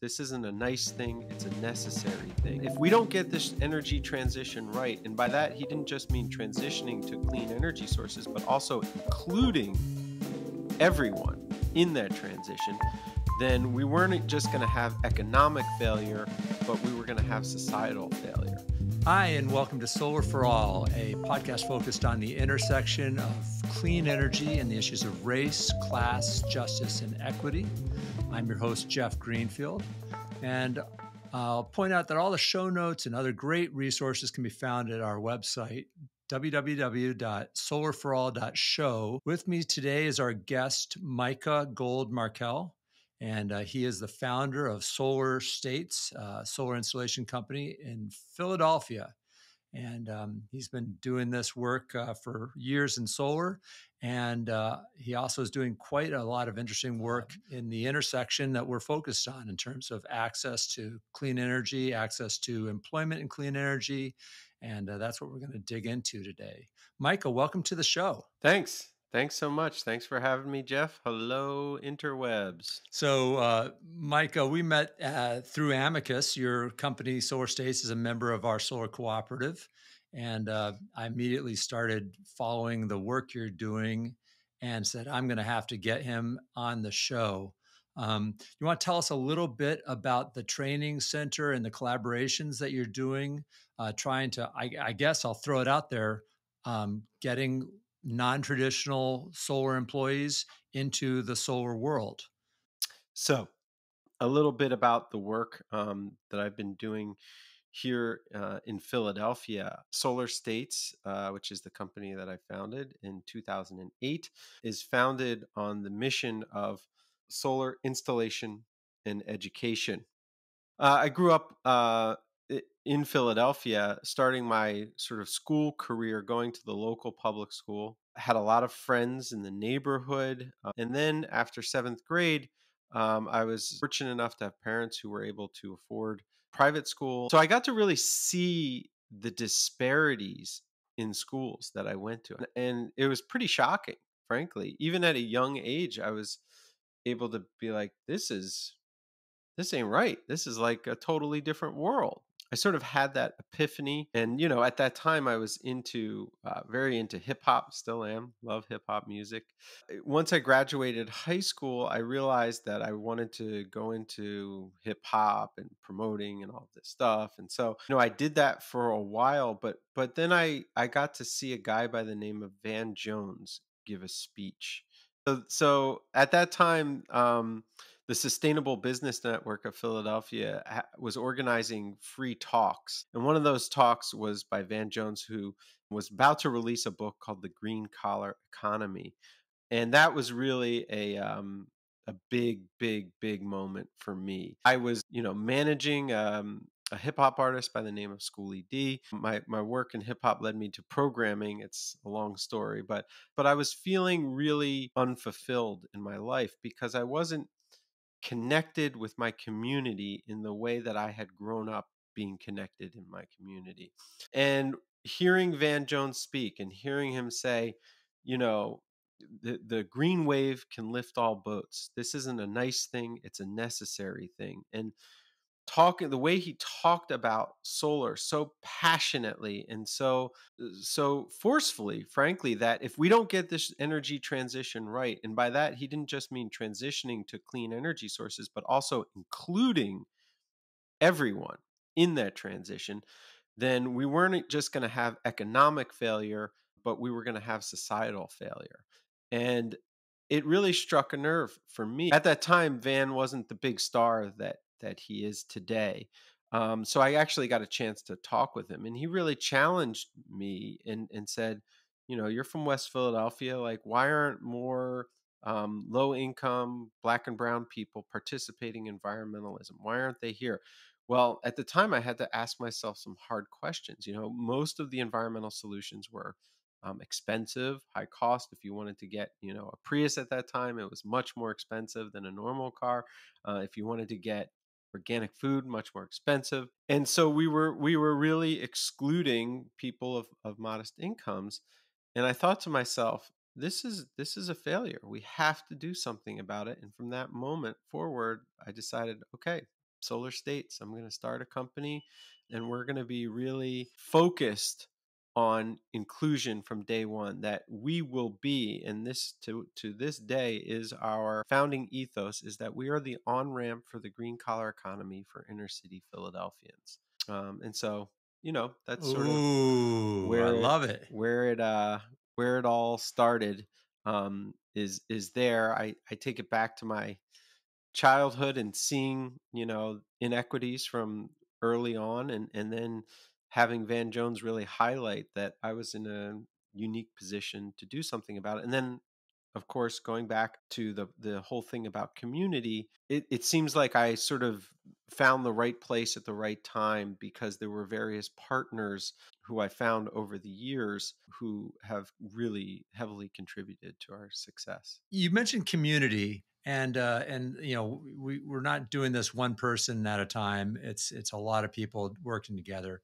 This isn't a nice thing, it's a necessary thing. If we don't get this energy transition right, and by that he didn't just mean transitioning to clean energy sources, but also including everyone in that transition, then we weren't just going to have economic failure, but we were going to have societal failure. Hi, and welcome to Solar for All, a podcast focused on the intersection of clean energy and the issues of race, class, justice, and equity. I'm your host, Jeff Greenfield, and I'll point out that all the show notes and other great resources can be found at our website, www.solarforall.show. With me today is our guest, Micha Gold Markel. And he is the founder of Solar States, solar installation company in Philadelphia. And he's been doing this work for years in solar. And he also is doing quite a lot of interesting work in the intersection that we're focused on in terms of access to clean energy, access to employment in clean energy. And that's what we're going to dig into today. Micha, welcome to the show. Thanks so much. Thanks for having me, Jeff. Hello, interwebs. So, Micha, we met through Amicus. Your company, Solar States, is a member of our solar cooperative. And I immediately started following the work you're doing and said, I'm going to have to get him on the show. You want to tell us a little bit about the training center and the collaborations that you're doing, trying to, I guess I'll throw it out there, getting non-traditional solar employees into the solar world. So a little bit about the work that I've been doing here in Philadelphia. Solar States, which is the company that I founded in 2008, is founded on the mission of solar installation and education. I grew up in Philadelphia, starting my sort of school career going to the local public school. I had a lot of friends in the neighborhood. And then after seventh grade, I was fortunate enough to have parents who were able to afford private school. So I got to really see the disparities in schools that I went to. And it was pretty shocking, frankly. Even at a young age, I was able to be like, this ain't right. This is like a totally different world. I sort of had that epiphany. And, at that time I was very into hip hop, still am, love hip hop music. Once I graduated high school, I realized that I wanted to go into hip hop and promoting and all this stuff. And so, I did that for a while, but then I got to see a guy by the name of Van Jones give a speech. So at that time, the Sustainable Business Network of Philadelphia was organizing free talks. And one of those talks was by Van Jones, who was about to release a book called The Green Collar Economy. And that was really a big, big, big moment for me. I was, managing a hip hop artist by the name of Schoolie D. My work in hip hop led me to programming. It's a long story, but I was feeling really unfulfilled in my life because I wasn't connected with my community in the way that I had grown up being connected in my community. And hearing Van Jones speak and hearing him say, the green wave can lift all boats. This isn't a nice thing, it's a necessary thing. And the way he talked about solar so passionately and so forcefully, frankly, that if we don't get this energy transition right, and by that he didn't just mean transitioning to clean energy sources, but also including everyone in that transition, then we weren't just going to have economic failure, but we were going to have societal failure. And it really struck a nerve for me. At that time, Van wasn't the big star that he is today. So I actually got a chance to talk with him, and he really challenged me and said, you're from West Philadelphia. Like, why aren't more low income Black and brown people participating in environmentalism? Why aren't they here? Well, at the time, I had to ask myself some hard questions. Most of the environmental solutions were expensive, high cost. If you wanted to get, a Prius at that time, it was much more expensive than a normal car. If you wanted to get organic food, much more expensive. And so we were really excluding people of modest incomes. And I thought to myself, this is a failure. We have to do something about it. And from that moment forward, I decided, okay, Solar States. I'm going to start a company, and we're going to be really focused on inclusion from day one. That we will be, and this to this day is our founding ethos, is that we are the on ramp for the green collar economy for inner city Philadelphians. And so, that's sort of Ooh, I where it love it. where it uh where it all started. Is there. I take it back to my childhood and seeing, inequities from early on, and then having Van Jones really highlight that I was in a unique position to do something about it. And then, of course, going back to the whole thing about community, it seems like I sort of found the right place at the right time, because there were various partners who I found over the years who have really heavily contributed to our success. You mentioned community, and we're not doing this one person at a time. It's a lot of people working together.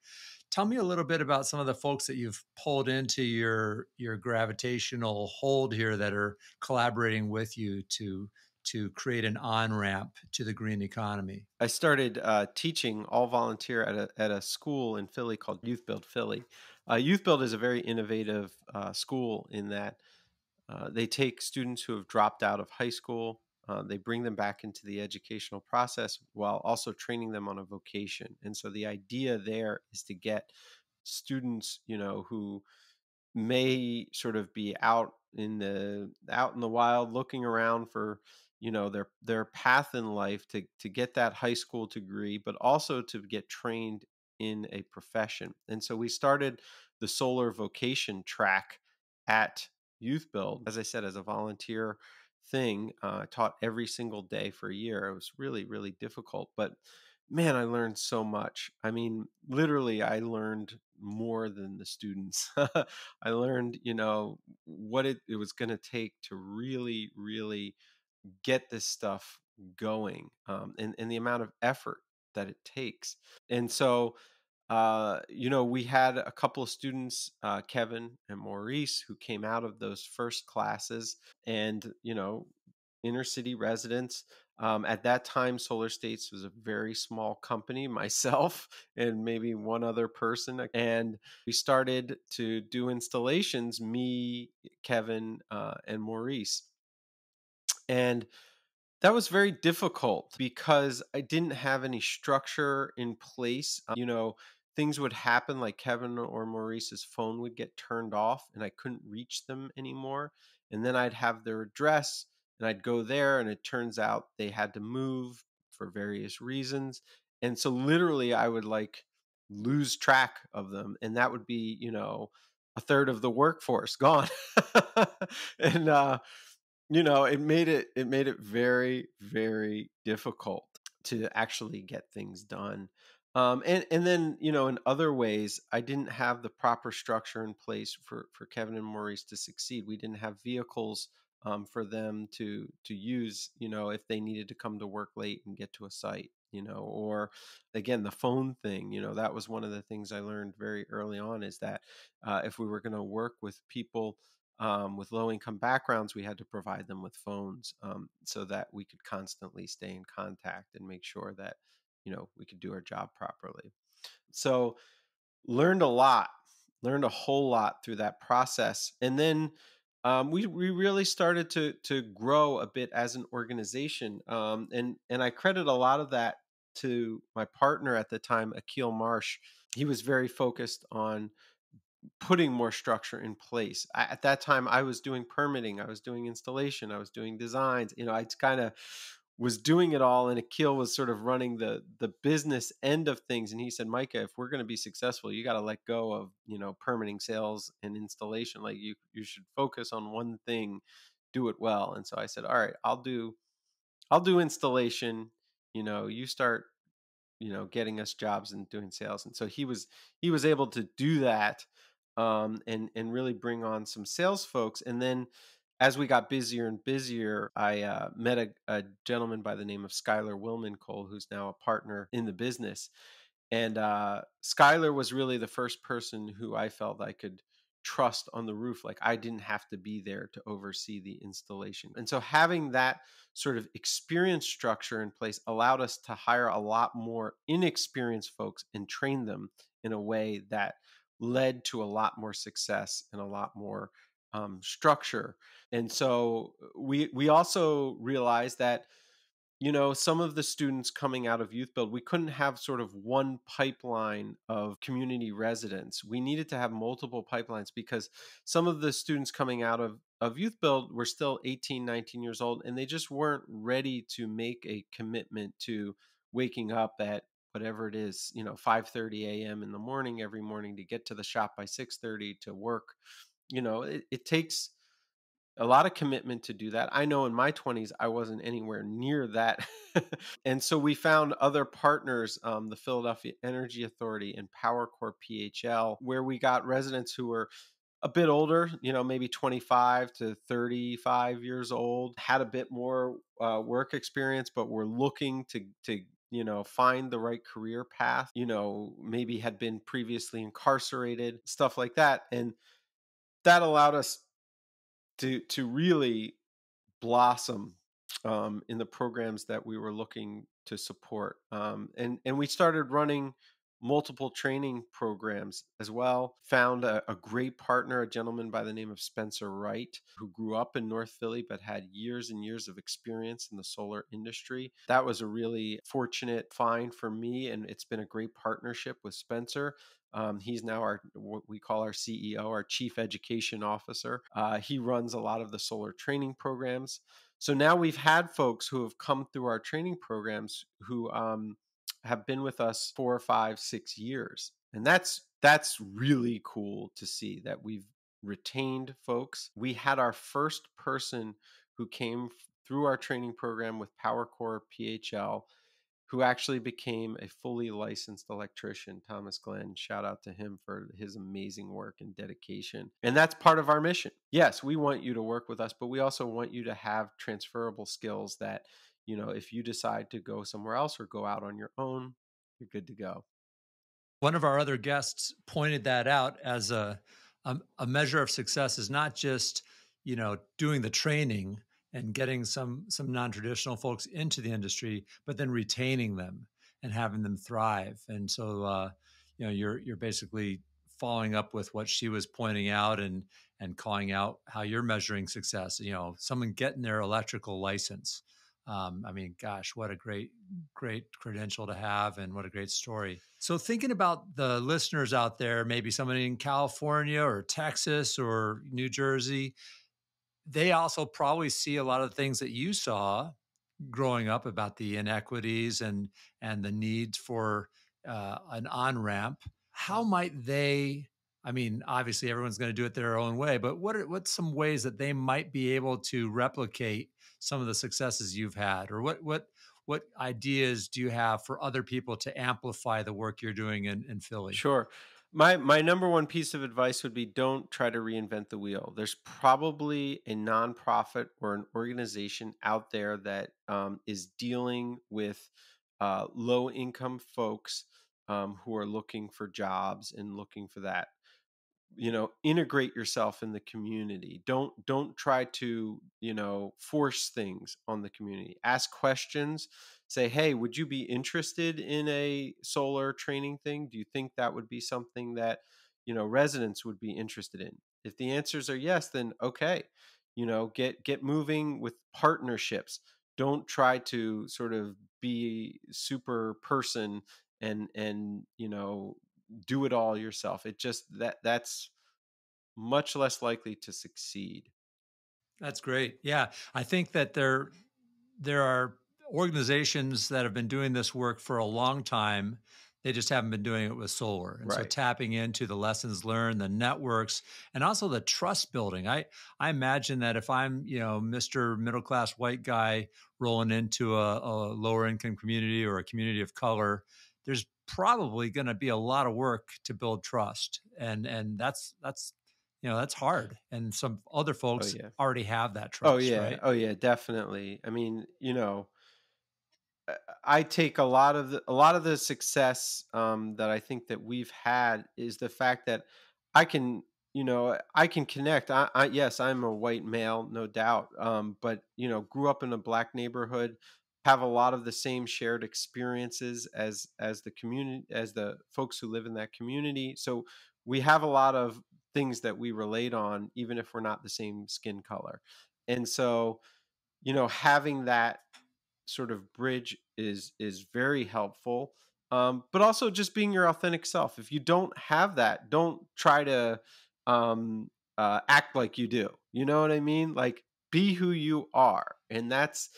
Tell me a little bit about some of the folks that you've pulled into your gravitational hold here that are collaborating with you to create an on ramp to the green economy. I started teaching all volunteer at a school in Philly called Youth Build Philly. Youth Build is a very innovative school in that they take students who have dropped out of high school. They bring them back into the educational process while also training them on a vocation. And so the idea there is to get students, who may sort of be out in the wild looking around for, their path in life, to get that high school degree, but also to get trained in a profession. And so we started the solar vocation track at Youth Build, as I said, as a volunteer thing. Taught every single day for a year. It was really, really difficult, but man, I learned so much. I mean, literally, I learned more than the students. I learned, what it was going to take to really, really get this stuff going, and the amount of effort that it takes. And so, we had a couple of students, Kevin and Maurice, who came out of those first classes, and, inner city residents. At that time, Solar States was a very small company, myself and maybe one other person. And we started to do installations, me, Kevin, and Maurice. And that was very difficult because I didn't have any structure in place. Things would happen, like Kevin or Maurice's phone would get turned off and I couldn't reach them anymore. And then I'd have their address and I'd go there, and it turns out they had to move for various reasons. And so literally I would like lose track of them. And that would be, a third of the workforce gone. And it made it very, very difficult to actually get things done. And then, in other ways, I didn't have the proper structure in place for Kevin and Maurice to succeed. We didn't have vehicles for them to use, if they needed to come to work late and get to a site. Or again, the phone thing. That was one of the things I learned very early on, is that if we were going to work with people with low income backgrounds, we had to provide them with phones, so that we could constantly stay in contact and make sure that, we could do our job properly. So learned a lot, learned a whole lot through that process. And then we really started to grow a bit as an organization. And I credit a lot of that to my partner at the time, Akil Marsh. He was very focused on putting more structure in place. At that time, I was doing permitting, I was doing installation, I was doing designs. I kind of was doing it all, and Akil was sort of running the business end of things. And he said, Micah, if we're going to be successful, you got to let go of permitting, sales, and installation. Like you should focus on one thing, do it well. And so I said, all right, I'll do installation. You start getting us jobs and doing sales. And so he was able to do that, and really bring on some sales folks. And then as we got busier and busier, I met a gentleman by the name of Skylar Willman Cole, who's now a partner in the business. And Skylar was really the first person who I felt I could trust on the roof. Like I didn't have to be there to oversee the installation. And so having that sort of experience structure in place allowed us to hire a lot more inexperienced folks and train them in a way that led to a lot more success and a lot more structure. And so we also realized that, some of the students coming out of youth build, we couldn't have sort of one pipeline of community residents. We needed to have multiple pipelines because some of the students coming out of youth build were still 18, 19 years old, and they just weren't ready to make a commitment to waking up at whatever it is, 5:30 a.m. in the morning every morning to get to the shop by 6:30 to work. It takes a lot of commitment to do that. I know in my 20s, I wasn't anywhere near that. And so we found other partners, the Philadelphia Energy Authority and Power Corp PHL, where we got residents who were a bit older, maybe 25 to 35 years old, had a bit more work experience, but were looking to find the right career path, maybe had been previously incarcerated, stuff like that. And that allowed us to really blossom in the programs that we were looking to support. And we started running multiple training programs as well. Found a great partner, a gentleman by the name of Spencer Wright, who grew up in North Philly but had years and years of experience in the solar industry. That was a really fortunate find for me, and it's been a great partnership with Spencer. He's now what we call our CEO, our Chief Education Officer. He runs a lot of the solar training programs. So now we've had folks who have come through our training programs who have been with us 4, 5, 6 years, and that's really cool to see that we've retained folks. We had our first person who came through our training program with PowerCore PHL who actually became a fully licensed electrician, Thomas Glenn. Shout out to him for his amazing work and dedication. And that's part of our mission. Yes, we want you to work with us, but we also want you to have transferable skills that, if you decide to go somewhere else or go out on your own, you're good to go. One of our other guests pointed that out as a measure of success is not just doing the training and getting some non-traditional folks into the industry, but then retaining them and having them thrive. And so you're basically following up with what she was pointing out and calling out how you're measuring success. Someone getting their electrical license. I mean, gosh, what a great credential to have, and what a great story. So, thinking about the listeners out there, maybe somebody in California or Texas or New Jersey, they also probably see a lot of things that you saw growing up about the inequities and the need for an on ramp. How might they? I mean, obviously, everyone's going to do it their own way, but what's some ways that they might be able to replicate some of the successes you've had, or what ideas do you have for other people to amplify the work you're doing in Philly? Sure. My number one piece of advice would be don't try to reinvent the wheel. There's probably a nonprofit or an organization out there that is dealing with low income folks who are looking for jobs and looking for that. Integrate yourself in the community. Don't try to force things on the community. Ask questions. Say, hey, would you be interested in a solar training thing? Do you think that would be something that residents would be interested in? If the answers are yes, then okay, get moving with partnerships. Don't try to sort of be super person and do it all yourself. It just that's much less likely to succeed. That's great. Yeah, I think that there are organizations that have been doing this work for a long time. They just haven't been doing it with solar. And so Right. tapping into the lessons learned, the networks, and also the trust building. I imagine that if I'm, Mr. Middle class white guy rolling into a lower income community or a community of color, there's probably going to be a lot of work to build trust. And that's hard. And some other Oh folks yeah. already have that Oh trust, yeah. right? Oh yeah, definitely. I mean, uh, I take a lot of the success that I think that we've had is the fact that I can I can connect. Yes, I'm a white male, no doubt. But grew up in a black neighborhood, have a lot of the same shared experiences as the community, as the folks who live in that community. So we have a lot of things that we relate on, even if we're not the same skin color. And so, having that sort of bridge is very helpful. But also just being your authentic self. If you don't have that, don't try to um, act like you do. You know what I mean? Like, be who you are, and that's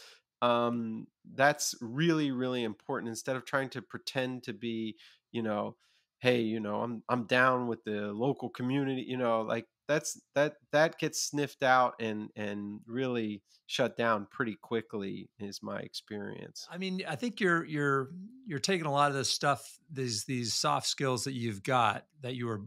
really really important. Instead of trying to pretend to be, you know, hey, I'm down with the local community. Like that gets sniffed out and really shut down pretty quickly is my experience. I mean, I think you're taking a lot of this stuff, these soft skills that you've got that you were,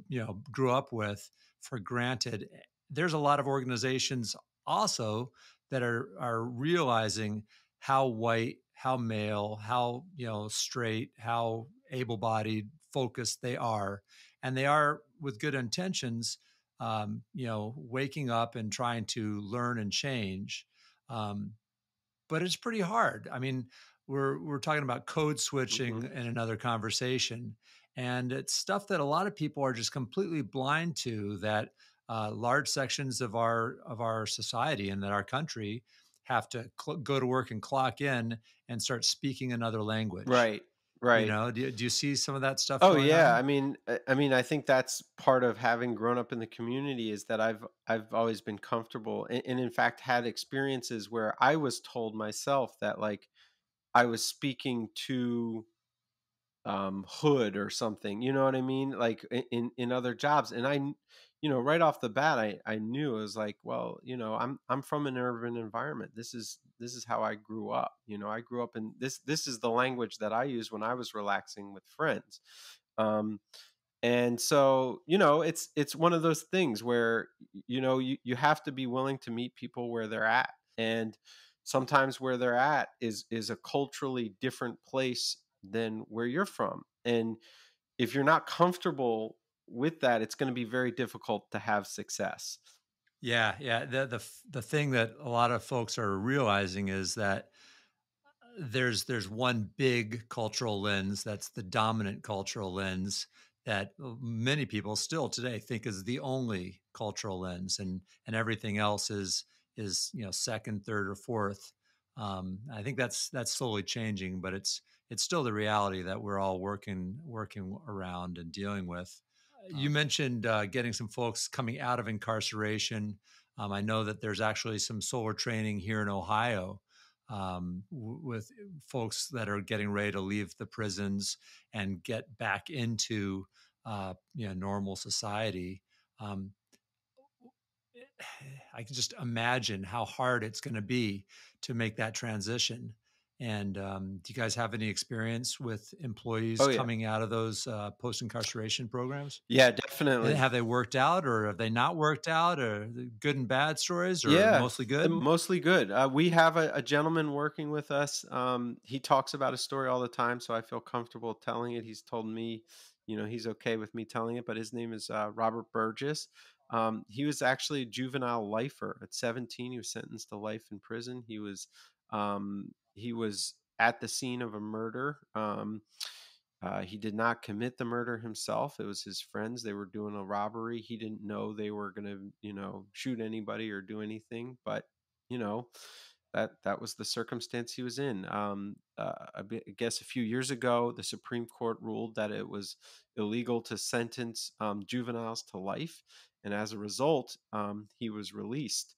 grew up with for granted. There's a lot of organizations also that are realizing how white, how male, how, straight, how able-bodied, focused they are. And they are with good intentions, waking up and trying to learn and change. Um, but it's pretty hard. I mean, we're talking about code switching Mhm. in another conversation, and it's stuff that a lot of people are just completely blind to. That large sections of our society and that our country have to go to work and clock in and start speaking another language. Right, right. Do you see some of that stuff Oh going yeah, on? I mean, I think that's part of having grown up in the community is that I've always been comfortable, and in fact had experiences where I was told myself that, like, I was speaking to hood or something, you know what I mean, like in other jobs. And right off the bat, I knew. I was like, well, I'm from an urban environment. This is how I grew up. I grew up in this is the language that I use when I was relaxing with friends. Um and so, it's one of those things where you have to be willing to meet people where they're at. And sometimes where they're at is a culturally different place than where you're from. And if you're not comfortable with that, it's going to be very difficult to have success. Yeah, yeah. The thing that a lot of folks are realizing is that there's one big cultural lens that's the dominant cultural lens that many people still today think is the only cultural lens, and everything else is second, third, or fourth. I think that's slowly changing, but it's still the reality that we're all working around and dealing with. You mentioned getting some folks coming out of incarceration. I know that there's actually some solar training here in Ohio, with folks that are getting ready to leave the prisons and get back into normal society. Um, I can just imagine how hard it's going to be to make that transition. And do you guys have any experience with employees Oh yeah. coming out of those post incarceration programs? Yeah, And definitely. have they worked out, or have they not worked out, or the good and bad stories, or Yeah, mostly good? mostly good. We have a gentleman working with us. He talks about his story all the time, so I feel comfortable telling it. He's told me, he's okay with me telling it. But his name is Robert Burgess. He was actually a juvenile lifer at 17. He was sentenced to life in prison. He was at the scene of a murder. He did not commit the murder himself. It was his friends. They were doing a robbery. He didn't know they were going to, shoot anybody or do anything. But you know, that was the circumstance he was in. I guess a few years ago, the Supreme Court ruled that it was illegal to sentence juveniles to life, and as a result, he was released.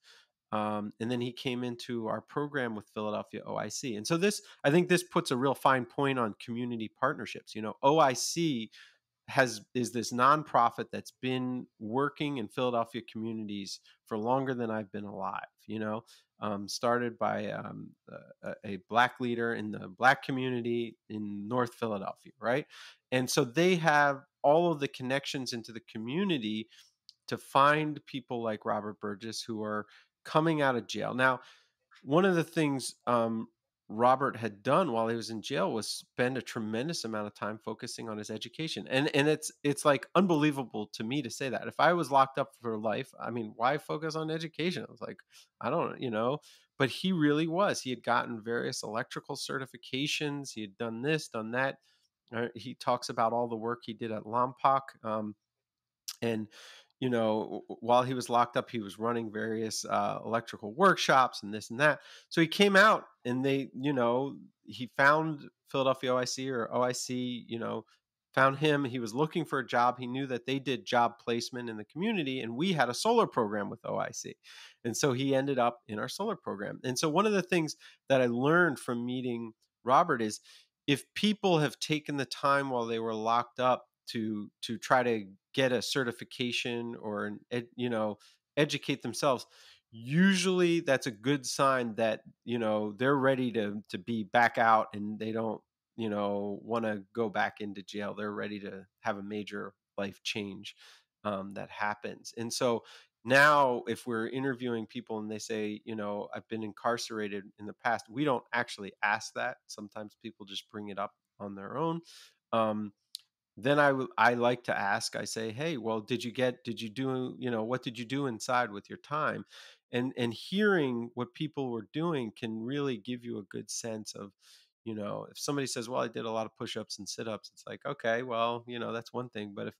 And then he came into our program with Philadelphia OIC. And so I think this puts a real fine point on community partnerships. OIC is this nonprofit that's been working in Philadelphia communities for longer than I've been alive. Started by a black leader in the black community in North Philadelphia, right? And so they have all of the connections into the community to find people like Robert Burgess who are coming out of jail. Now, one of the things Robert had done while he was in jail was spend a tremendous amount of time focusing on his education. And it's like unbelievable to me to say that. If I was locked up for life, I mean, why focus on education? I was like, I don't, but he really was. He had gotten various electrical certifications. He had done this, done that. He talks about all the work he did at Lompoc. And while he was locked up, he was running various electrical workshops and this and that. So he came out, and he found Philadelphia OIC, or OIC, found him. He was looking for a job. He knew that they did job placement in the community, and we had a solar program with OIC. And so he ended up in our solar program. And so one of the things that I learned from meeting Robert is, if people have taken the time while they were locked up to try to get a certification or educate themselves, usually that's a good sign that they're ready to be back out, and they don't want to go back into jail. They're ready to have a major life change that happens. And so now, if we're interviewing people and they say, I've been incarcerated in the past, we don't actually ask that. Sometimes people just bring it up on their own. um, then I like to ask. I say, "Hey, well, did you do, what did you do inside with your time?" And hearing what people were doing can really give you a good sense of, if somebody says, "Well, I did a lot of push-ups and sit-ups," it's like, "Okay, well, that's one thing." But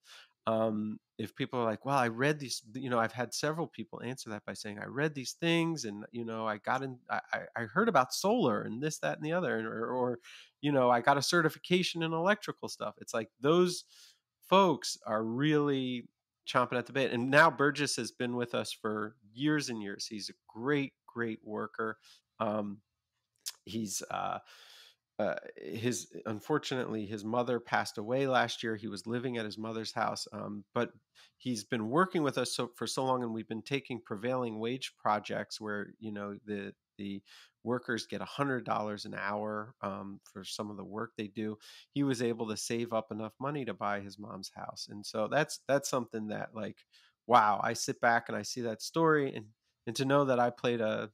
if people are like, "Well, I read these," I've had several people answer that by saying, "I read these things, and I got in, I heard about solar and this, that, and the other, or I got a certification in electrical stuff." It's like those folks are really chomping at the bit. And now Burgess has been with us for years and years. He's a great, great worker. Um, he's his unfortunately, his mother passed away last year. He was living at his mother's house, but he's been working with us for so long, and we've been taking prevailing wage projects where the workers get $100 an hour for some of the work they do. He was able to save up enough money to buy his mom's house, and so that's something that, like, wow, I sit back and I see that story, and to know that I played a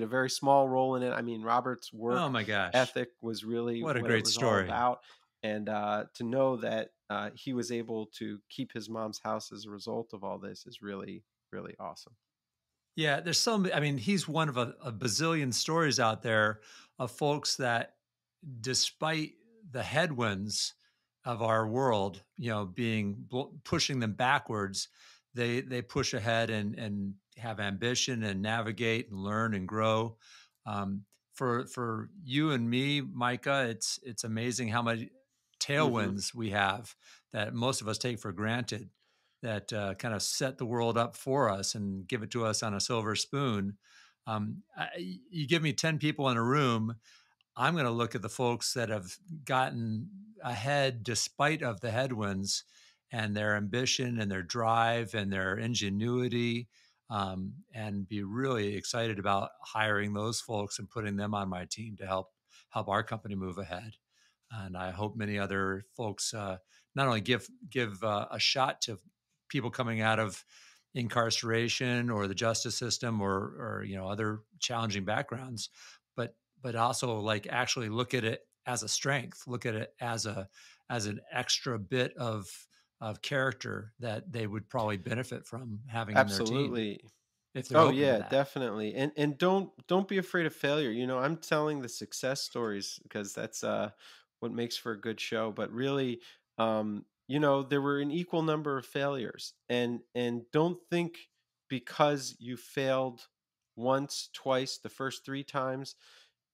very small role in it. I mean, Robert's work Oh my gosh. ethic was really What a what it great was all story. about. And to know that he was able to keep his mom's house as a result of all this is really, really awesome. Yeah, there's I mean, he's one of a bazillion stories out there of folks that, despite the headwinds of our world, pushing them backwards, they push ahead and have ambition and navigate and learn and grow. For you and me, Micah, it's amazing how many Hmm. tailwinds we have that most of us take for granted, that kind of set the world up for us and give it to us on a silver spoon. You give me 10 people in a room, I'm going to look at the folks that have gotten ahead despite of the headwinds, and their ambition and their drive and their ingenuity, and be really excited about hiring those folks and putting them on my team to help our company move ahead. And I hope many other folks not only give a shot to people coming out of incarceration or the justice system, or other challenging backgrounds, but also, like, actually look at it as a strength, look at it as an extra bit of character that they would probably benefit from having in their team, Absolutely. if they're Oh open to yeah, that. definitely. And don't be afraid of failure. I'm telling the success stories because that's what makes for a good show. But really, there were an equal number of failures. And don't think because you failed once, twice, the first three times,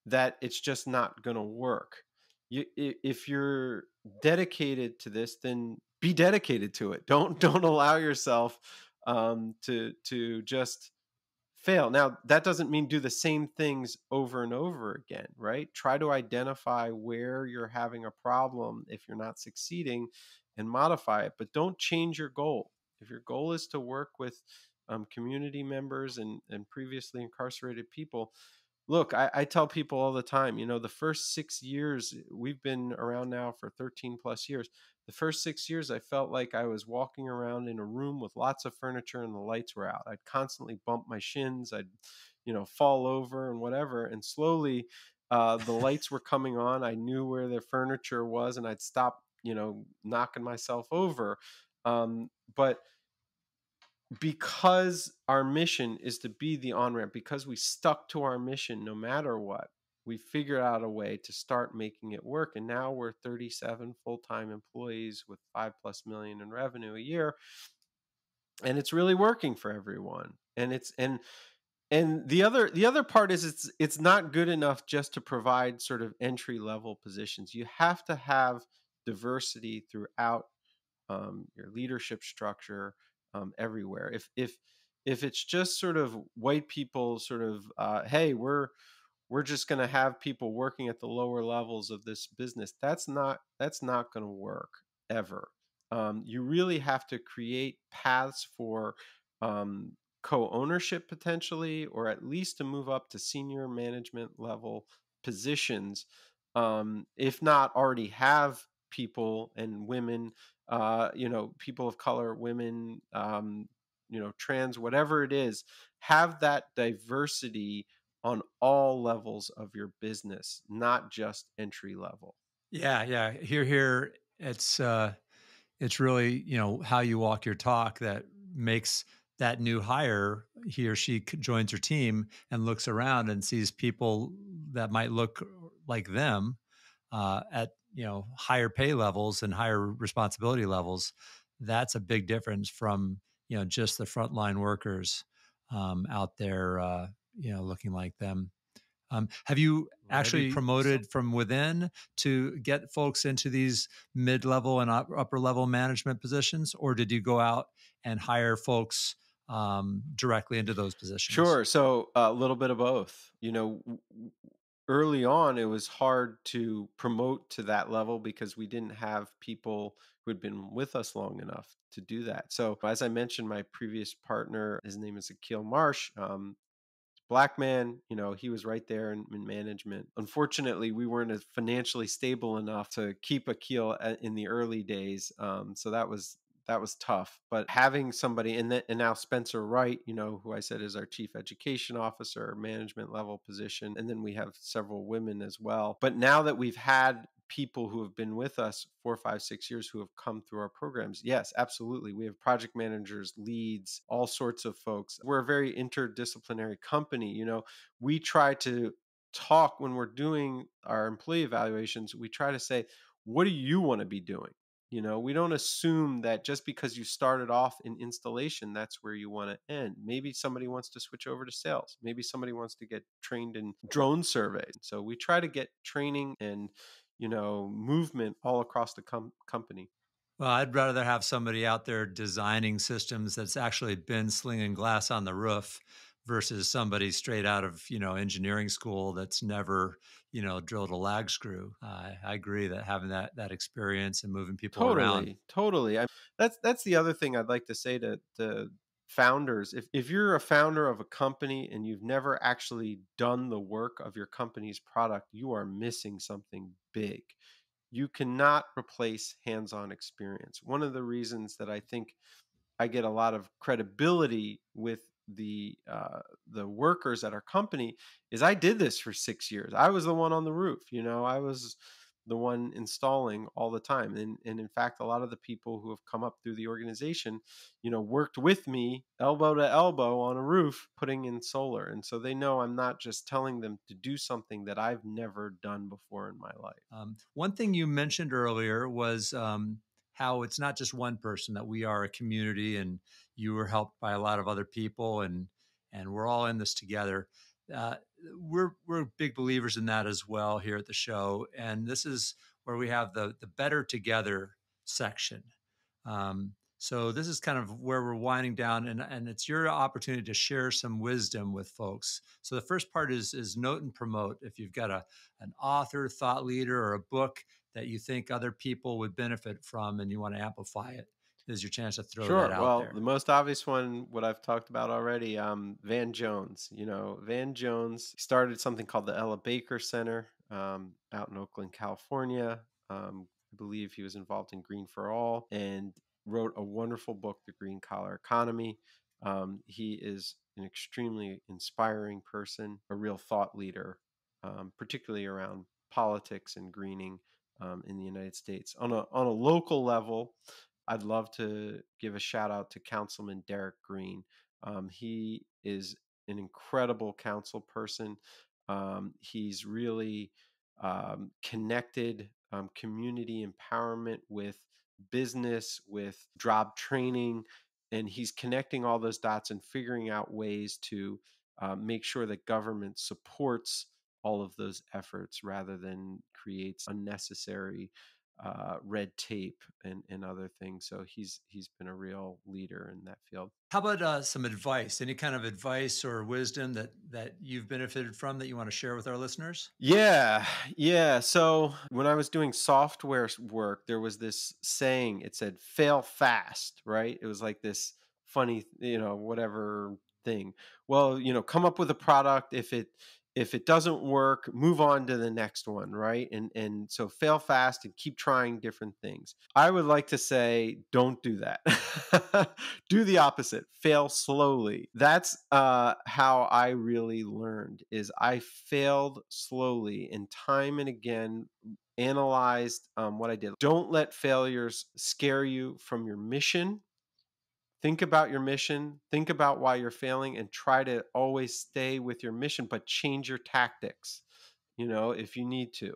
that it's just not going to work. If you're dedicated to this, then be dedicated to it. Don't allow yourself to just fail. Now, that doesn't mean do the same things over and over again, right? Try to identify where you're having a problem if you're not succeeding, and modify it, but don't change your goal. If your goal is to work with community members and previously incarcerated people, look, I tell people all the time, the first 6 years, we've been around now for 13 plus years. The first 6 years, I felt like I was walking around in a room with lots of furniture and the lights were out. I'd constantly bump my shins. I'd, fall over and whatever. And slowly, The lights were coming on. I knew where the furniture was, and I'd stop, knocking myself over. But because our mission is to be the on ramp, because we stuck to our mission no matter what, we figured out a way to start making it work. And now we're 37 full time employees with 5+ million in revenue a year, and it's really working for everyone. And the other part is it's not good enough just to provide sort of entry level positions. You have to have diversity throughout your leadership structure, everywhere. If it's just sort of white people, sort of, hey, we're just going to have people working at the lower levels of this business. That's not going to work ever. You really have to create paths for um, co-ownership potentially, or at least to move up to senior management level positions. If not already have people and women, people of color, women, trans, whatever it is, have that diversity on all levels of your business, not just entry level. Yeah, yeah. Here. It's really, how you walk your talk that makes that new hire, he or she joins your team and looks around and sees people that might look like them at, higher pay levels and higher responsibility levels. That's a big difference from, just the frontline workers out there, looking like them. Have you actually Right. promoted from within to get folks into these mid-level and upper level management positions, or did you go out and hire folks directly into those positions? Sure. So a little bit of both. Early on, it was hard to promote to that level because we didn't have people who had been with us long enough to do that. So, as I mentioned, my previous partner, his name is Akil Marsh. Black man, he was right there in management. Unfortunately, we weren't as financially stable enough to keep Akil in the early days, so that was tough. But having somebody, and now Spencer Wright, who I said is our chief education officer, management level position, and then we have several women as well. But now that we've had people who have been with us 4, 5, 6 years who have come through our programs, yes, absolutely. We have project managers, leads, all sorts of folks. We're a very interdisciplinary company. We try to talk when we're doing our employee evaluations. We try to say, what do you want to be doing? We don't assume that just because you started off in installation, that's where you want to end. Maybe somebody wants to switch over to sales. Maybe somebody wants to get trained in drone survey. So we try to get training and movement all across the company. Well, I'd rather have somebody out there designing systems that's actually been slinging glass on the roof versus somebody straight out of, engineering school that's never, drilled a lag screw. I agree that having that experience and moving people around. Totally, totally. That's the other thing I'd like to say to founders. If you're a founder of a company and you've never actually done the work of your company's product, you are missing something big. You cannot replace hands-on experience. One of the reasons that I think I get a lot of credibility with the workers at our company is I did this for 6 years. I was the one on the roof. I was the one installing all the time. And in fact, a lot of the people who have come up through the organization, worked with me elbow to elbow on a roof putting in solar. And so they know I'm not just telling them to do something that I've never done before in my life. One thing you mentioned earlier was how it's not just one person, that we are a community and you were helped by a lot of other people, and we're all in this together. Uh, we're big believers in that as well here at the show, and this is where we have the better together section. So this is kind of where we're winding down, and it's your opportunity to share some wisdom with folks. So the first part is note and promote. If you've got an author, thought leader, or a book that you think other people would benefit from and you want to amplify it, this is your chance to throw that Sure. out Well, the there. most obvious one, what I've talked about already, Van Jones. Van Jones started something called the Ella Baker Center, out in Oakland, California. I believe he was involved in Green for All and wrote a wonderful book, The Green Collar Economy. He is an extremely inspiring person, a real thought leader. particularly around politics and greening in the United States. On a local level, I'd love to give a shout out to Councilman Derek Green. He is an incredible council person. He's really connected community empowerment with business, with job training, and he's connecting all those dots and figuring out ways to make sure that government supports all of those efforts rather than creates unnecessary red tape and other things. So he's been a real leader in that field. How about some advice? Any kind of advice or wisdom that you've benefited from that you want to share with our listeners? Yeah, yeah. So when I was doing software work, there was this saying. It said "fail fast," right? It was like this funny, whatever thing. Well, come up with a product. If it doesn't work, move on to the next one, right? And so fail fast and keep trying different things. I would like to say, don't do that. Do the opposite. Fail slowly. That's how I really learned. Is I failed slowly and time and again analyzed what I did. Don't let failures scare you from your mission. Think about your mission, think about why you're failing, and try to always stay with your mission, but change your tactics, if you need to.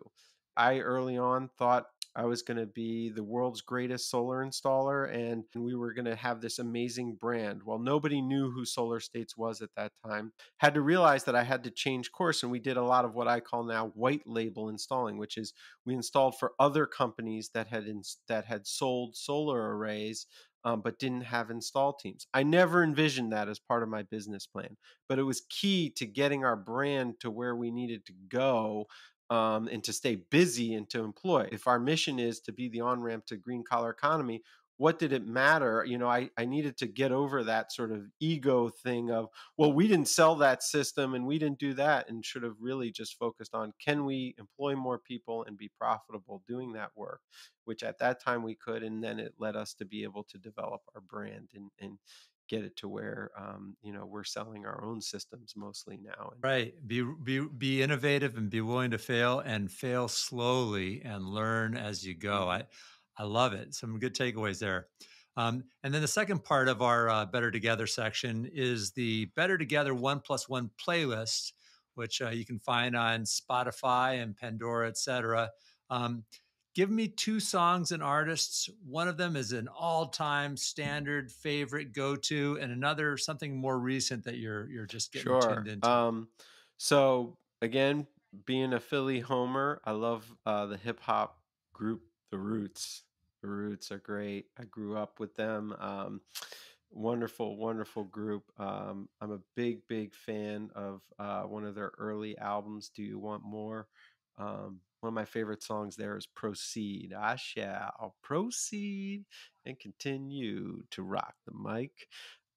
I early on thought I was going to be the world's greatest solar installer and we were going to have this amazing brand. Well, nobody knew who Solar States was at that time. Had to realize that I had to change course, and we did a lot of what I call now white label installing, which is we installed for other companies that had sold solar arrays but didn't have install teams. I never envisioned that as part of my business plan, but it was key to getting our brand to where we needed to go, and to stay busy and to employ. If our mission is to be the on ramp to green collar economy, what did it matter? I needed to get over that sort of ego thing of, well, we didn't sell that system and we didn't do that, and should have really just focused on, can we employ more people and be profitable doing that work, which at that time we could. And then it led us to be able to develop our brand and get it to where, we're selling our own systems mostly now. And Right. Be innovative and be willing to fail and fail slowly and learn as you go. Mhm. I love it. Some good takeaways there. And then the second part of our Better Together section is the Better Together 1+1 playlist, which you can find on Spotify and Pandora, etc. Um, Give me two songs and artists. One of them is an all-time standard favorite go-to, and another something more recent that you're just getting tuned Sure. into. So again, being a Philly homer, I love the hip hop group The Roots. The Roots are great. I grew up with them. Wonderful, wonderful group. I'm a big, big fan of one of their early albums, Do You Want More? One of my favorite songs there is Proceed. I shall proceed and continue to rock the mic.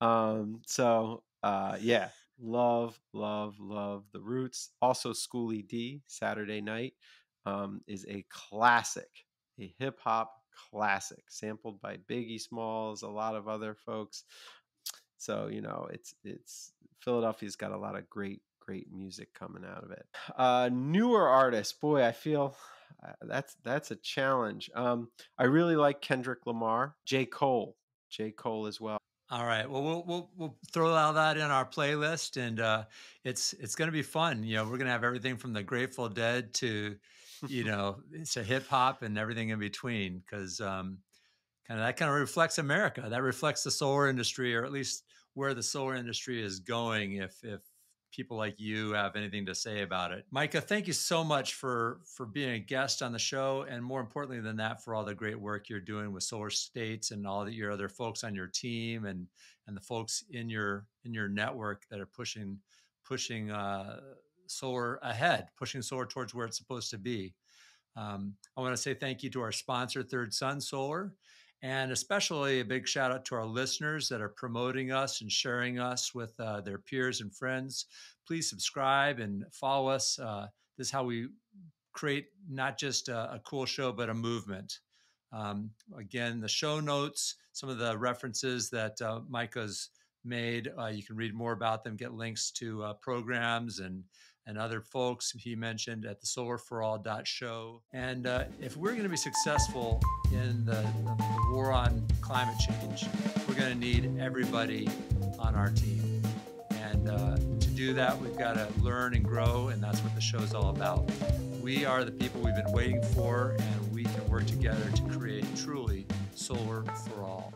Yeah, love, love, love The Roots. Also, Schoolie D, Saturday Night, is a classic, a hip hop classic, sampled by Biggie Smalls, a lot of other folks. So it's Philadelphia's got a lot of great, great music coming out of it. Newer artists, boy, I feel that's a challenge. I really like Kendrick Lamar, J. Cole as well. All right. Well, we'll throw all that in our playlist, and it's going to be fun. We're going to have everything from the Grateful Dead to, it's a hip hop and everything in between. Because kind of reflects America. That reflects the solar industry, or at least where the solar industry is going. If people like you have anything to say about it, Micah, thank you so much for being a guest on the show, and more importantly than that, for all the great work you're doing with Solar States and all your other folks on your team and the folks in your network that are pushing solar ahead, pushing solar towards where it's supposed to be. I want to say thank you to our sponsor, Third Sun Solar, and especially a big shout out to our listeners that are promoting us and sharing us with their peers and friends. Please subscribe and follow us. This is how we create not just a cool show, but a movement. Again, the show notes, some of the references that Micah's made, you can read more about them, get links to programs and and other folks he mentioned at the solarforall.show. And if we're going to be successful in the war on climate change, we're going to need everybody on our team. And to do that, we've got to learn and grow, and that's what the show is all about. We are the people we've been waiting for, and we can work together to create truly solar for all.